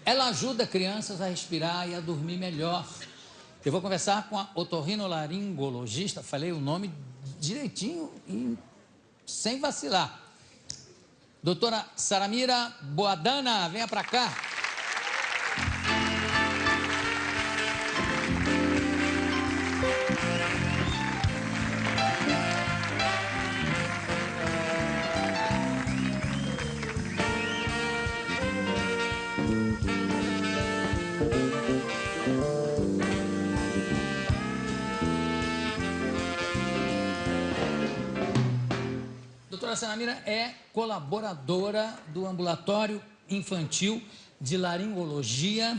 Ela ajuda crianças a respirar e a dormir melhor. Eu vou conversar com a otorrinolaringologista, falei o nome direitinho e sem vacilar. Doutora Saramira Boadana, venha para cá. A doutora Saramira é colaboradora do Ambulatório Infantil de Laringologia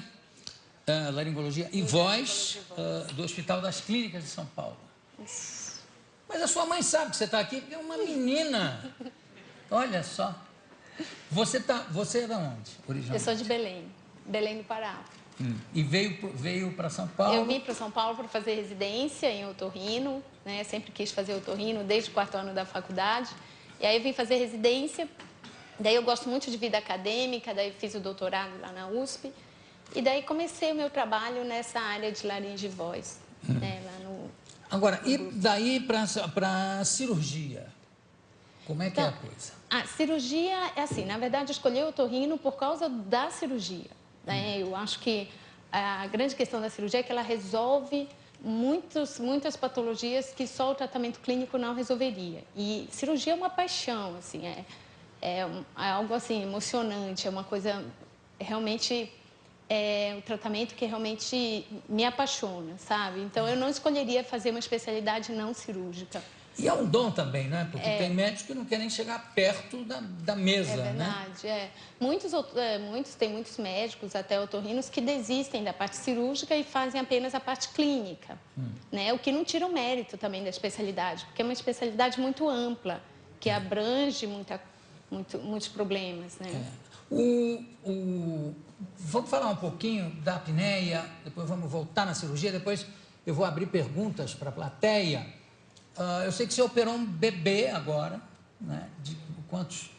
e Voz do Hospital das Clínicas de São Paulo. Mas a sua mãe sabe que você está aqui, porque é uma menina. Olha só. Você é de onde, originalmente? Eu sou de Belém, Belém do Pará. E veio para São Paulo? Eu vim para São Paulo para fazer residência em otorrino, né? Sempre quis fazer otorrino desde o 4º ano da faculdade. E aí eu vim fazer residência, daí eu gosto muito de vida acadêmica, daí fiz o doutorado lá na USP. E daí comecei o meu trabalho nessa área de laringe e voz. Né, lá no... Agora, e daí para cirurgia? Como é que é a coisa? A cirurgia é assim, na verdade eu escolhi o otorrino por causa da cirurgia. Né? Eu acho que a grande questão da cirurgia é que ela resolve muitas patologias que só o tratamento clínico não resolveria. E cirurgia é uma paixão, assim, é algo assim emocionante, é uma coisa realmente, um tratamento que realmente me apaixona, sabe? Então eu não escolheria fazer uma especialidade não cirúrgica. E é um dom também, né? Porque tem médicos que não querem chegar perto da mesa, né? É verdade, né? Tem muitos médicos, até otorrinos, que desistem da parte cirúrgica e fazem apenas a parte clínica, né? O que não tira o mérito também da especialidade, porque é uma especialidade muito ampla, que abrange muitos problemas, né? Vamos falar um pouquinho da apneia, depois vamos voltar na cirurgia, depois eu vou abrir perguntas para a plateia. Eu sei que você operou um bebê agora, né? De quantos?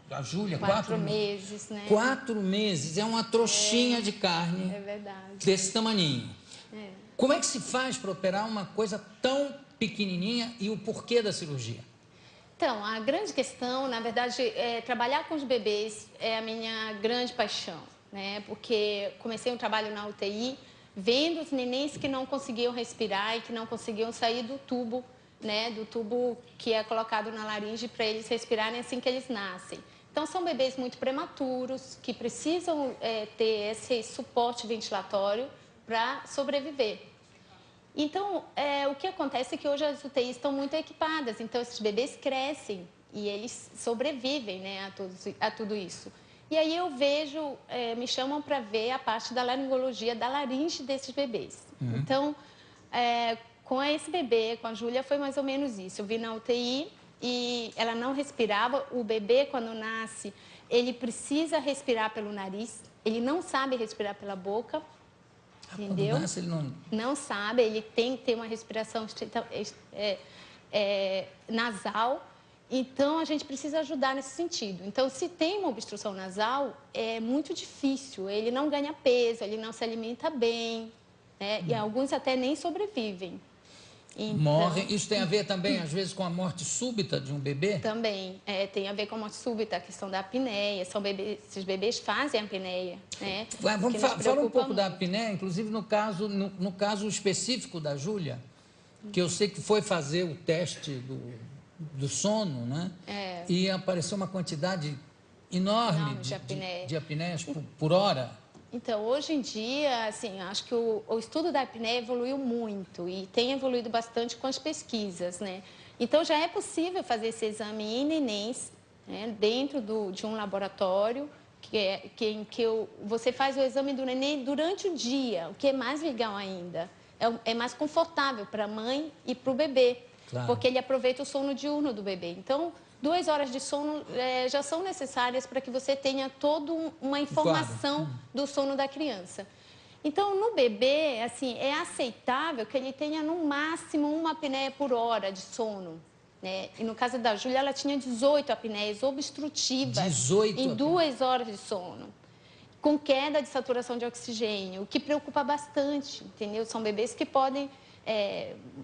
A Júlia, 4 meses, né? 4 meses, é uma trouxinha de carne. É verdade. Desse tamaninho. Como é que se faz para operar uma coisa tão pequenininha e o porquê da cirurgia? Então, a grande questão, na verdade, trabalhar com os bebês é a minha grande paixão, né? Porque comecei um trabalho na UTI, vendo os nenéns que não conseguiam respirar e que não conseguiam sair do tubo, né, do tubo que é colocado na laringe para eles respirarem assim que eles nascem. Então, são bebês muito prematuros, que precisam ter esse suporte ventilatório para sobreviver. Então, o que acontece é que hoje as UTIs estão muito equipadas, então esses bebês crescem e eles sobrevivem, né, a tudo isso. E aí eu vejo, me chamam para ver a parte da laringologia, da laringe desses bebês. Então, com esse bebê, com a Júlia, foi mais ou menos isso. Eu vi na UTI e ela não respirava. O bebê, quando nasce, ele precisa respirar pelo nariz. Ele não sabe respirar pela boca, entendeu? Quando nasce, ele não sabe, ele tem que ter uma respiração nasal. Então, a gente precisa ajudar nesse sentido. Então, se tem uma obstrução nasal, é muito difícil. Ele não ganha peso, ele não se alimenta bem, né? E alguns até nem sobrevivem. Então, morrem. Isso tem a ver também, às vezes, com a morte súbita de um bebê? Também. Tem a ver com a morte súbita, a questão da apneia. Esses bebês fazem a apneia, né? Vamos falar um pouco da apneia, inclusive no caso específico da Júlia, que eu sei que foi fazer o teste do sono, né? E apareceu uma quantidade enorme de apneias por hora. Então, hoje em dia, assim, acho que o estudo da apneia evoluiu muito e tem evoluído bastante com as pesquisas, né? Então, já é possível fazer esse exame em nenéns, né, dentro de um laboratório, em que você faz o exame do neném durante o dia, o que é mais legal ainda. É mais confortável para a mãe e para o bebê, claro, porque ele aproveita o sono diurno do bebê. Então, 2 horas de sono já são necessárias para que você tenha toda uma informação do sono da criança. Então, no bebê, assim, é aceitável que ele tenha no máximo uma apneia por hora de sono, né? E no caso da Júlia, ela tinha 18 apneias obstrutivas em 2 horas de sono. com queda de saturação de oxigênio, o que preocupa bastante, entendeu? São bebês que podem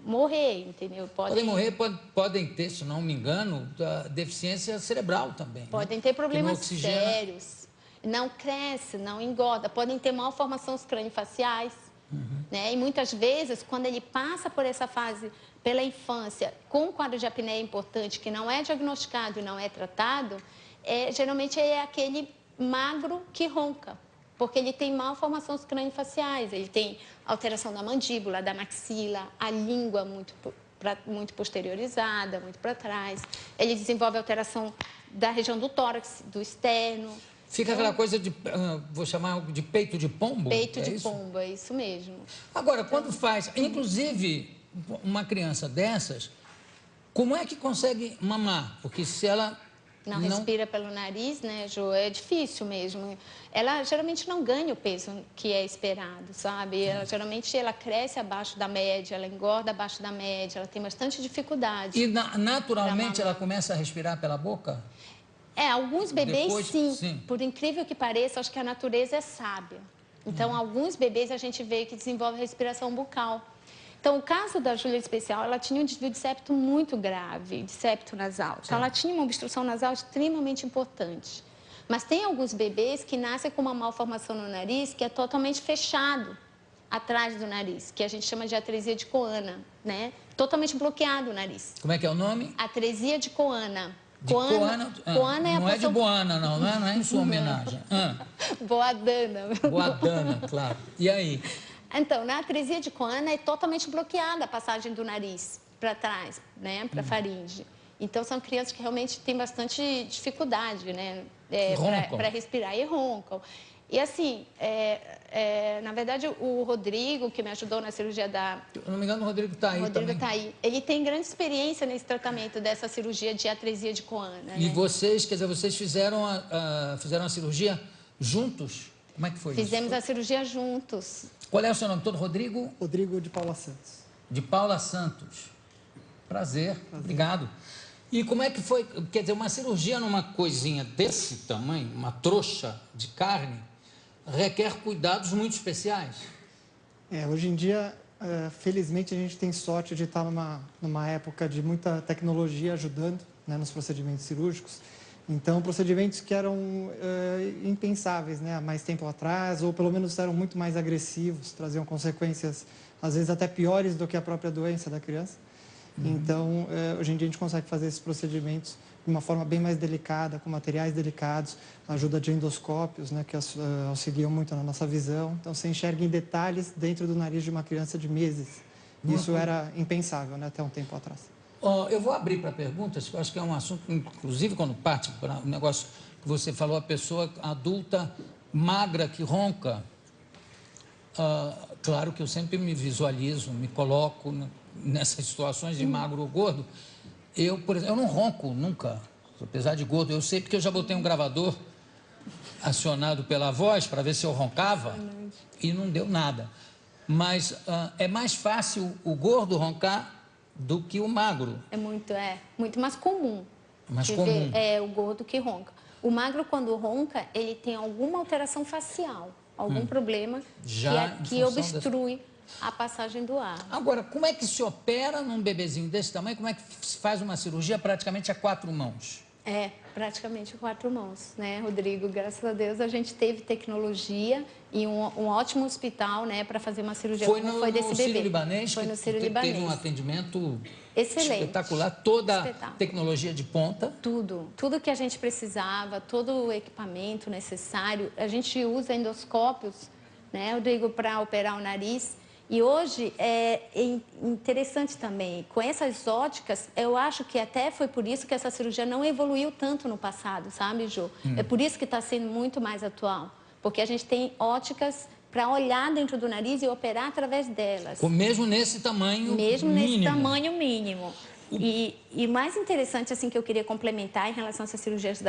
morrer, entendeu? Podem morrer, podem ter, se não me engano, deficiência cerebral também. Podem né? ter problemas sérios, não cresce, não engorda, podem ter malformações crâniofaciais. Né? E muitas vezes, quando ele passa por essa fase, pela infância, com um quadro de apneia importante, que não é diagnosticado e não é tratado, geralmente é aquele magro que ronca, porque ele tem malformações crâniofaciais, ele tem alteração da mandíbula, da maxila, a língua muito posteriorizada, muito para trás, ele desenvolve alteração da região do tórax, do externo. Fica aquela coisa de, vou chamar de peito de pombo? Peito de pombo, é isso mesmo. Agora, quando faz, inclusive, uma criança dessas, como é que consegue mamar? Porque se ela não respira pelo nariz, né, Jo, é difícil mesmo. Ela geralmente não ganha o peso que é esperado, sabe? Geralmente ela cresce abaixo da média, ela engorda abaixo da média, ela tem bastante dificuldade. E naturalmente ela começa a respirar pela boca? Alguns bebês Depois, sim. Por incrível que pareça, acho que a natureza é sábia. Então, alguns bebês a gente vê que desenvolvem respiração bucal. Então, o caso da Júlia especial, ela tinha um desvio de septo muito grave, de septo nasal. Então, ela tinha uma obstrução nasal extremamente importante. Mas tem alguns bebês que nascem com uma malformação no nariz que é totalmente fechado atrás do nariz, que a gente chama de atresia de Coana, né? Totalmente bloqueado o nariz. Como é que é o nome? Atresia de Coana. De Coana? Coana é a não é de Boana, não é em sua homenagem. Boadana. Boadana, claro. E aí? Então, na atresia de Coana é totalmente bloqueada a passagem do nariz para trás, né, para a faringe. Então, são crianças que realmente têm bastante dificuldade, né, para respirar e roncam. E assim, na verdade, o Rodrigo, que me ajudou na cirurgia da... Se não me engano, o Rodrigo está aí também. Está aí. Ele tem grande experiência nesse tratamento dessa cirurgia de atresia de Coana. E vocês, quer dizer, vocês fizeram a cirurgia juntos? Como é que foi Fizemos a cirurgia juntos. Qual é o seu nome todo? Rodrigo? Rodrigo de Paula Santos. De Paula Santos. Prazer. Obrigado. E como é que foi? Quer dizer, uma cirurgia numa coisinha desse tamanho, uma trouxa de carne, requer cuidados muito especiais. Hoje em dia, felizmente, a gente tem sorte de estar numa época de muita tecnologia ajudando, né, nos procedimentos cirúrgicos. Então, procedimentos que eram impensáveis, né, há mais tempo atrás, ou pelo menos eram muito mais agressivos, traziam consequências, às vezes, até piores do que a própria doença da criança. Então, hoje em dia, a gente consegue fazer esses procedimentos de uma forma bem mais delicada, com materiais delicados, a ajuda de endoscópios, né, que auxiliam muito na nossa visão. Então, você enxerga em detalhes dentro do nariz de uma criança de meses. Isso era impensável, né, até um tempo atrás. Eu vou abrir para perguntas, que eu acho que é um assunto, inclusive quando parte para o negócio que você falou, a pessoa adulta magra que ronca. Claro que eu sempre me visualizo, me coloco nessas situações de magro ou gordo. Eu, por exemplo, eu não ronco nunca, apesar de gordo. Eu sei porque eu já botei um gravador acionado pela voz para ver se eu roncava e não deu nada. Mas é mais fácil o gordo roncar do que o magro. É muito mais comum. Mais comum. É o gordo que ronca. O magro, quando ronca, ele tem alguma alteração facial, algum problema que obstrui a passagem do ar. Agora, como é que se opera num bebezinho desse tamanho? Como é que se faz uma cirurgia praticamente a 4 mãos? Praticamente 4 mãos, né, Rodrigo? Graças a Deus a gente teve tecnologia e um ótimo hospital, né, para fazer uma cirurgia foi como foi desse bebê. Sírio-Libanês, foi no Sírio-Libanês. Teve um atendimento excelente, espetacular, toda a tecnologia de ponta. Tudo que a gente precisava, todo o equipamento necessário. A gente usa endoscópios, né, Rodrigo, para operar o nariz. E hoje é interessante também, com essas óticas, eu acho que até foi por isso que essa cirurgia não evoluiu tanto no passado, sabe, Jô? É por isso que está sendo muito mais atual, porque a gente tem óticas para olhar dentro do nariz e operar através delas. Mesmo nesse tamanho Mesmo mínimo. Nesse tamanho mínimo. E mais interessante, assim, que eu queria complementar em relação a essas cirurgias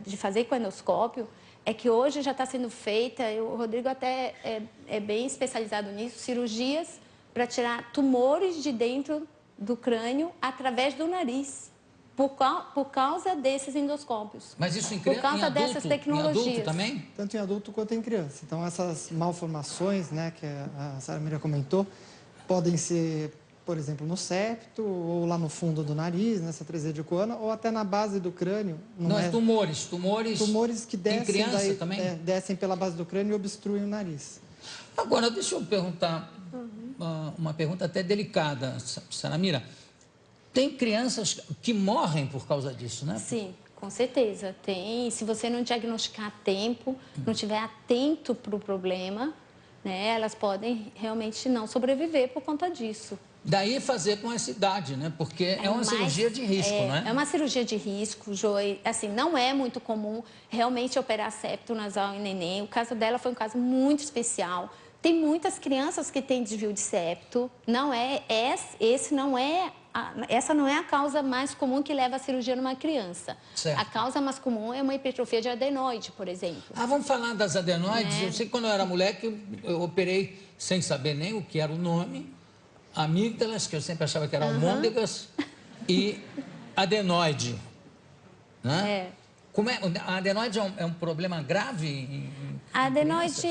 de fazer com endoscópio, é que hoje já está sendo feita, o Rodrigo até é bem especializado nisso, cirurgias para tirar tumores de dentro do crânio através do nariz. por causa desses endoscópios. Mas isso em por criança, causa dessas tecnologias. em adulto também? Tanto em adulto quanto em criança. Então, essas malformações, né, que a Samira comentou, podem ser, por exemplo, no septo, ou lá no fundo do nariz, nessa tresia de coana, ou até na base do crânio. Tumores que descem, em criança também? Descem pela base do crânio e obstruem o nariz. Agora, deixa eu perguntar uma pergunta até delicada, Samira. Tem crianças que morrem por causa disso, né? Sim, com certeza. Tem. Se você não diagnosticar a tempo, não estiver atento para o problema, né, elas podem realmente não sobreviver por conta disso. Daí fazer com essa idade, né? Porque é uma cirurgia de risco, né? É uma cirurgia de risco, Joy. Assim, não é muito comum realmente operar septo nasal em neném. O caso dela foi um caso muito especial. Tem muitas crianças que têm desvio de septo. Essa não é a causa mais comum que leva à cirurgia numa criança. Certo. A causa mais comum é uma hipertrofia de adenoide, por exemplo. Vamos falar das adenoides. Eu sei que quando eu era moleque, eu operei sem saber nem o que era o nome. Amígdalas, que eu sempre achava que eram almôndegas, e adenoide. Né? A adenoide é um problema grave? A adenoide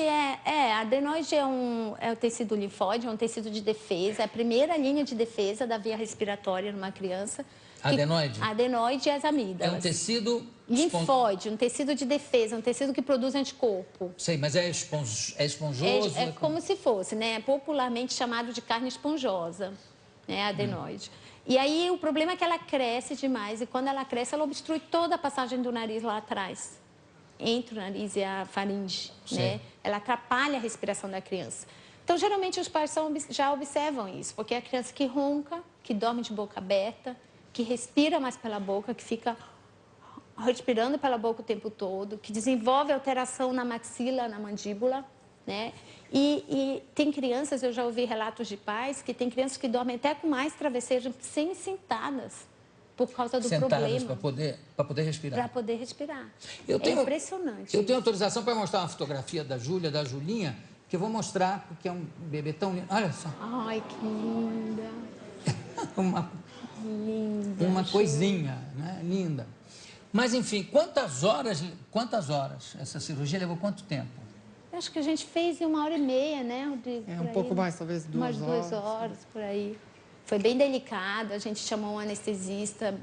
é o tecido linfóide, é um tecido de defesa, é a primeira linha de defesa da via respiratória numa criança. Adenoide? Adenoide e as amígdalas. É um tecido... linfóide, um tecido de defesa, um tecido que produz anticorpo. Sei, mas é esponjoso? É como se fosse, né? É popularmente chamado de carne esponjosa, né? A adenoide. E aí o problema é que ela cresce demais e quando ela cresce, ela obstrui toda a passagem do nariz lá atrás, entre o nariz e a faringe, né? Ela atrapalha a respiração da criança. Então, geralmente, os pais já observam isso, porque é a criança que ronca, que dorme de boca aberta, que respira mais pela boca, que fica respirando pela boca o tempo todo, que desenvolve alteração na maxila, na mandíbula, né? E tem crianças, eu já ouvi relatos de pais, que tem crianças que dormem até com mais travesseiros semi-sentadas, por causa do problema. Para poder respirar. Para poder respirar. É impressionante. Eu tenho autorização para mostrar uma fotografia da Júlia, da Julinha, que eu vou mostrar, porque é um bebê tão lindo. Olha só. Ai, que linda. Uma coisinha, né? Linda. Mas, enfim, quantas horas essa cirurgia levou quanto tempo? Eu acho que a gente fez em 1h30, né, Rodrigo? Um pouco mais, talvez 2 horas. Umas 2 horas, por aí. Foi bem delicado, a gente chamou um anestesista,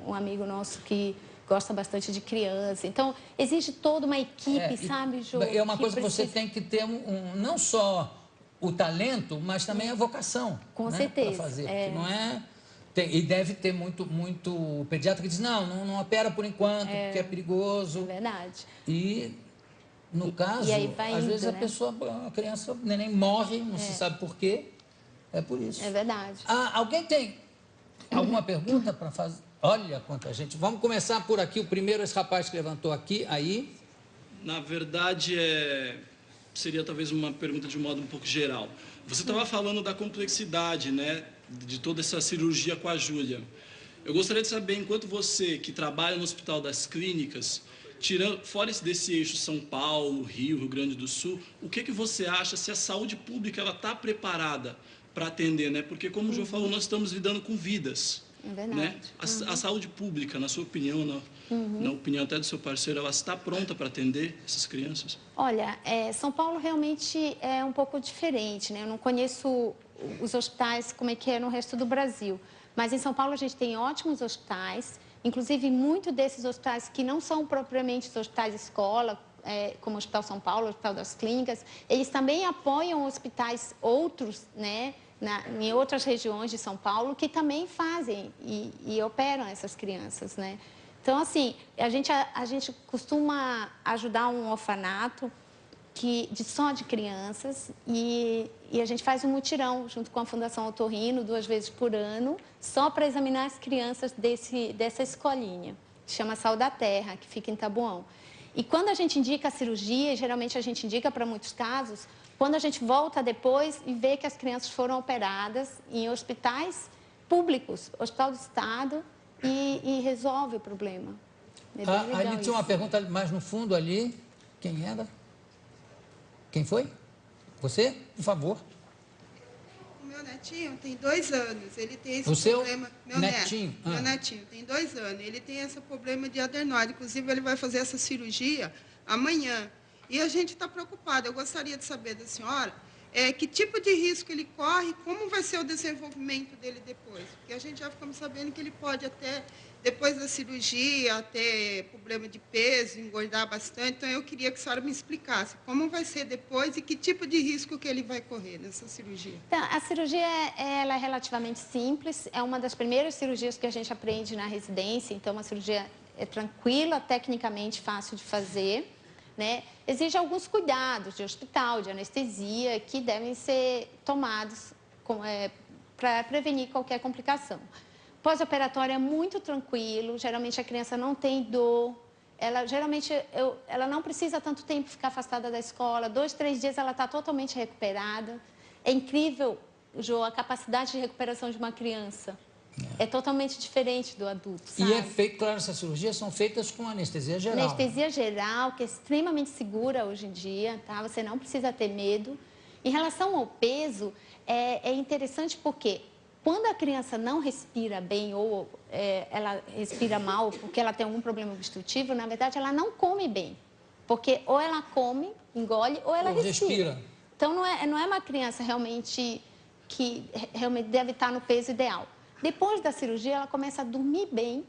um amigo nosso que gosta bastante de criança. Então, existe toda uma equipe, sabe, Jô? É uma coisa que você tem que ter não só o talento, mas também a vocação. Com né, certeza. Para fazer, porque não é... E deve ter muito pediatra que diz, não opera por enquanto, porque é perigoso. É verdade. E, no caso, às vezes a criança, o neném morre, não se sabe por quê. É por isso. É verdade. Alguém tem alguma pergunta para fazer? Olha quanta gente. Vamos começar por aqui. O primeiro, esse rapaz que levantou aqui, aí. Na verdade, seria talvez uma pergunta de um modo um pouco geral. Você estava falando da complexidade, né, de toda essa cirurgia com a Júlia. Eu gostaria de saber, enquanto você, que trabalha no Hospital das Clínicas, fora desse eixo São Paulo, Rio Grande do Sul, o que você acha se a saúde pública está preparada para atender, né? Porque, como o João falou, nós estamos lidando com vidas. É verdade. Né? A saúde pública, na sua opinião, na opinião até do seu parceiro, ela está pronta para atender essas crianças? Olha, São Paulo realmente é um pouco diferente, né? Eu não conheço os hospitais como é que é no resto do Brasil, mas em São Paulo a gente tem ótimos hospitais, inclusive muitos desses hospitais que não são propriamente os hospitais escola, como o Hospital São Paulo, o Hospital das Clínicas, eles também apoiam hospitais outros, né? Em outras regiões de São Paulo, que também fazem e operam essas crianças, né? Então, assim, a gente costuma ajudar um orfanato só de crianças e a gente faz um mutirão junto com a Fundação Otorrino 2 vezes por ano, só para examinar as crianças dessa escolinha, que chama Sal da Terra, que fica em Taboão. E quando a gente indica a cirurgia, geralmente a gente indica para muitos casos, quando a gente volta depois e vê que as crianças foram operadas em hospitais públicos, Hospital do Estado, e resolve o problema. Ali tinha uma pergunta mais no fundo ali. Quem era? Quem foi? Você? Por favor. O meu netinho tem 2 anos, ele tem esse o seu problema... Meu netinho? neto, meu netinho tem 2 anos, ele tem esse problema de adenoide, inclusive ele vai fazer essa cirurgia amanhã. E a gente está preocupado, eu gostaria de saber da senhora que tipo de risco ele corre, como vai ser o desenvolvimento dele depois, porque a gente já ficamos sabendo que ele pode até, depois da cirurgia, ter problema de peso, engordar bastante, então eu queria que a senhora me explicasse como vai ser depois e que tipo de risco que ele vai correr nessa cirurgia. Então, a cirurgia ela é relativamente simples, é uma das primeiras cirurgias que a gente aprende na residência, então uma cirurgia é tranquila, tecnicamente fácil de fazer, né? Exige alguns cuidados de hospital, de anestesia, que devem ser tomados para prevenir qualquer complicação. Pós-operatório é muito tranquilo, geralmente a criança não tem dor, ela não precisa tanto tempo ficar afastada da escola, 2, 3 dias ela está totalmente recuperada. É incrível, Jô, a capacidade de recuperação de uma criança. É totalmente diferente do adulto, sabe? E é feito, claro, essas cirurgias são feitas com anestesia geral. Anestesia geral, que é extremamente segura hoje em dia, tá? Você não precisa ter medo. Em relação ao peso, é interessante porque quando a criança não respira bem ou ela respira mal porque ela tem algum problema obstrutivo, na verdade, ela não come bem. Porque ou ela come, engole, ou ela respira. Então, não é uma criança realmente que realmente deve estar no peso ideal. Depois da cirurgia, ela começa a dormir bem,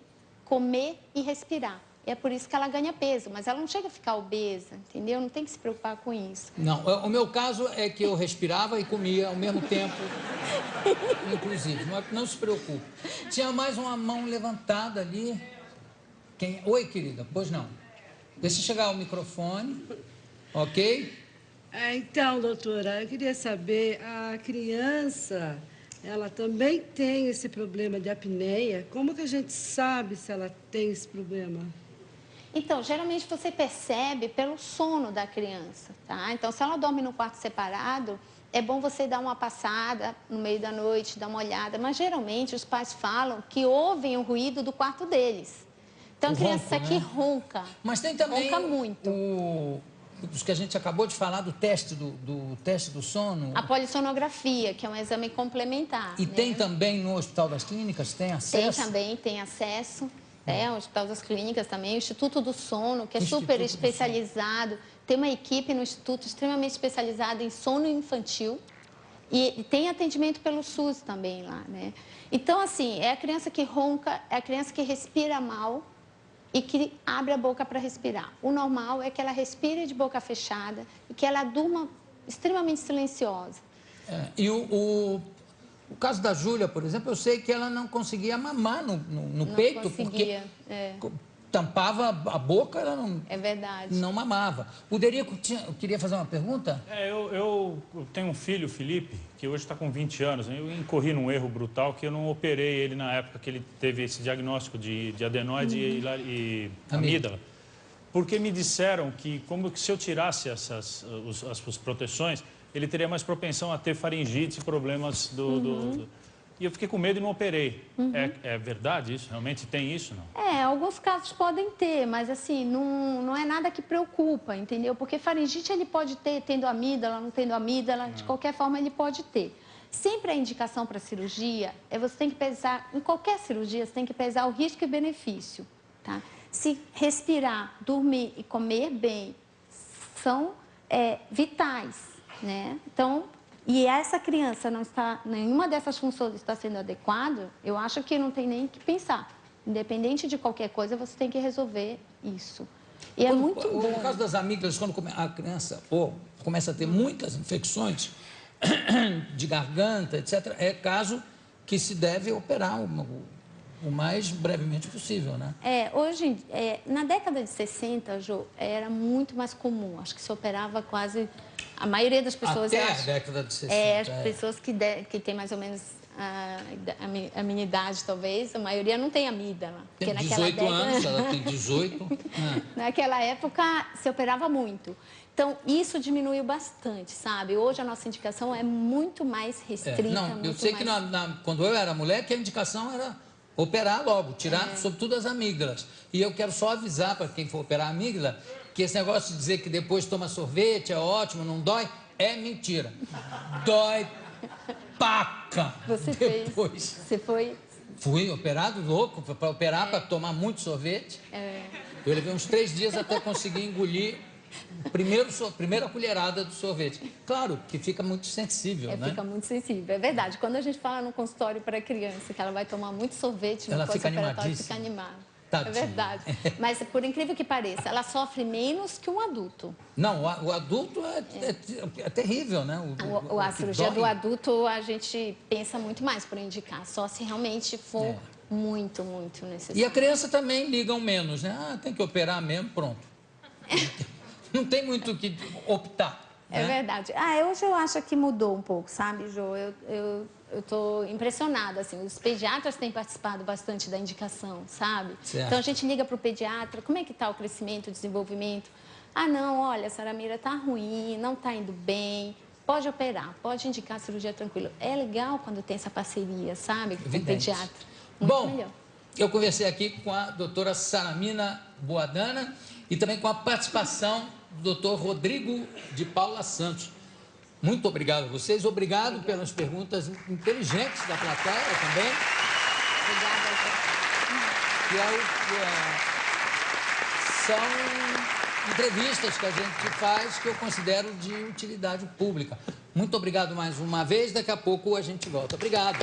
comer e respirar. E é por isso que ela ganha peso, mas ela não chega a ficar obesa, entendeu? Não tem que se preocupar com isso. Não, o meu caso é que eu respirava e comia ao mesmo tempo, inclusive. Não se preocupe. Tinha mais uma mão levantada ali. Oi, querida, pois não. Deixa eu chegar o microfone, ok? Então, doutora, eu queria saber, a criança... ela também tem esse problema de apneia. Como que a gente sabe se ela tem esse problema? Então, geralmente você percebe pelo sono da criança, tá? Então, se ela dorme no quarto separado, é bom você dar uma passada no meio da noite, dar uma olhada. Mas, geralmente, os pais falam que ouvem o ruído do quarto deles. Então, a criança que ronca. Mas tem também ronca muito. Os que a gente acabou de falar do teste do sono. A polissonografia, que é um exame complementar. E tem também no Hospital das Clínicas, tem acesso? Tem também, tem acesso. O Hospital das Clínicas também, o Instituto do Sono, que é super especializado. Tem uma equipe no Instituto extremamente especializada em sono infantil. E tem atendimento pelo SUS também lá, né? Então, assim, é a criança que ronca, é a criança que respira mal e que abre a boca para respirar. O normal é que ela respire de boca fechada e que ela durma extremamente silenciosa. E o caso da Júlia, por exemplo, eu sei que ela não conseguia mamar no peito, porque tampava a boca, ela não, não mamava. O Derico queria fazer uma pergunta? Eu tenho um filho, Felipe, que hoje está com 20 anos. Eu incorri num erro brutal que eu não operei ele na época que ele teve esse diagnóstico de adenoide e amígdala. Porque me disseram que, como que se eu tirasse as proteções, ele teria mais propensão a ter faringite e problemas E eu fiquei com medo e não operei. É verdade isso? Realmente tem isso, não? Alguns casos podem ter, mas assim, não é nada que preocupa, entendeu? Porque faringite ele pode ter, tendo amígdala, não tendo amígdala, de qualquer forma ele pode ter. Sempre a indicação para cirurgia você tem que pesar, em qualquer cirurgia, você tem que pesar o risco e benefício, tá? Se respirar, dormir e comer bem são vitais, né? Então, e essa criança não está, nenhuma dessas funções está sendo adequada, eu acho que não tem nem que pensar. Independente de qualquer coisa, você tem que resolver isso. E é muito bom. No caso das amígdalas, quando a criança começa a ter muitas infecções de garganta, etc., é caso que se deve operar o mais brevemente possível, né? Hoje, na década de 60, Jô, era muito mais comum. Acho que se operava quase... A maioria das pessoas... Até a década de 60. As pessoas que têm mais ou menos a minha idade, talvez, a maioria não tem amígdala. Tem 18 anos, ela tem 18. Naquela época, se operava muito. Então, isso diminuiu bastante, sabe? Hoje, a nossa indicação é muito mais restrita. Eu sei que quando eu era mulher, que a indicação era operar logo, tirar, sobretudo, as amígdalas. E eu quero só avisar para quem for operar a amígdala que esse negócio de dizer que depois toma sorvete é ótimo, não dói, é mentira. Dói paca. Você depois. fez. Você foi? Fui operado, louco, para operar, para tomar muito sorvete. Eu levei uns 3 dias até conseguir engolir a primeira colherada do sorvete. Claro que fica muito sensível, né? Fica muito sensível, é verdade. Quando a gente fala no consultório para criança que ela vai tomar muito sorvete, ela no fica pós-operatório, animadíssima. fica animada. Tadinha. É verdade. Mas, por incrível que pareça, ela sofre menos que um adulto. Não, o adulto é terrível, né? A cirurgia dói. do adulto, a gente pensa muito mais por indicar, só se realmente for muito, muito necessário. E a criança também ligam menos, né? Ah, tem que operar mesmo, pronto. Não tem muito o que optar. É verdade. Hoje eu acho que mudou um pouco, sabe, Jô? Eu estou impressionada, assim, os pediatras têm participado bastante da indicação, sabe? Certo. Então a gente liga para o pediatra, como é que está o crescimento, o desenvolvimento? Ah, não, olha, a Saramira está ruim, não está indo bem, pode operar, pode indicar a cirurgia tranquila. É legal quando tem essa parceria, sabe, com o pediatra. Muito melhor. Eu conversei aqui com a doutora Saramina Boadana e também com a participação do doutor Rodrigo de Paula Santos. Muito obrigado a vocês, obrigado pelas perguntas inteligentes da plateia também. Obrigada, são entrevistas que a gente faz que eu considero de utilidade pública. Muito obrigado mais uma vez, daqui a pouco a gente volta. Obrigado.